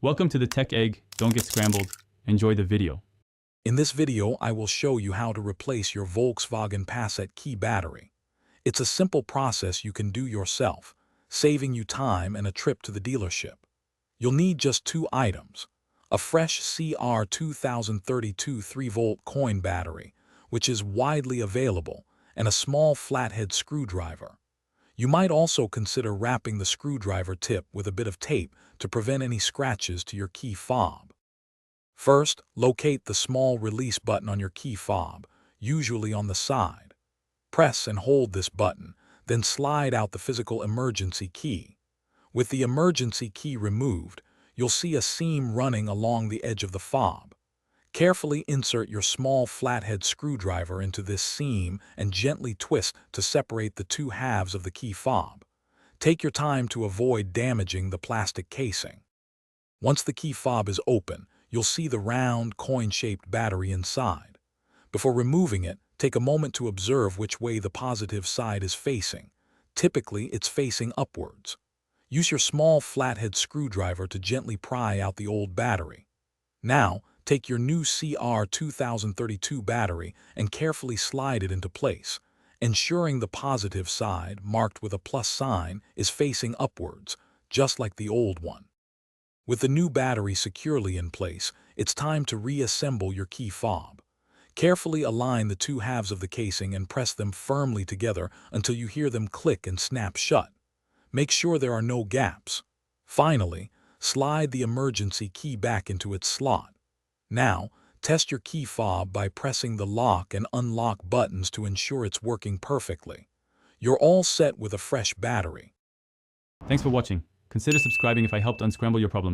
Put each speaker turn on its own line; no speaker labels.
Welcome to the Tech Egg. Don't get scrambled. Enjoy the video.
In this video, I will show you how to replace your Volkswagen Passat key battery. It's a simple process you can do yourself, saving you time and a trip to the dealership. You'll need just two items: a fresh CR 2032 3-volt coin battery, which is widely available, and a small flathead screwdriver. You might also consider wrapping the screwdriver tip with a bit of tape to prevent any scratches to your key fob. First, locate the small release button on your key fob, usually on the side. Press and hold this button, then slide out the physical emergency key. With the emergency key removed, you'll see a seam running along the edge of the fob. Carefully insert your small flathead screwdriver into this seam and gently twist to separate the two halves of the key fob. Take your time to avoid damaging the plastic casing. Once the key fob is open, you'll see the round, coin-shaped battery inside. Before removing it, take a moment to observe which way the positive side is facing. Typically, it's facing upwards. Use your small flathead screwdriver to gently pry out the old battery. Now, take your new CR 2032 battery and carefully slide it into place, ensuring the positive side, marked with a plus sign, is facing upwards, just like the old one. With the new battery securely in place, it's time to reassemble your key fob. Carefully align the two halves of the casing and press them firmly together until you hear them click and snap shut. Make sure there are no gaps. Finally, slide the emergency key back into its slot. Now, test your key fob by pressing the lock and unlock buttons to ensure it's working perfectly. You're all set with a fresh battery.
Thanks for watching. Consider subscribing if I helped unscramble your problems.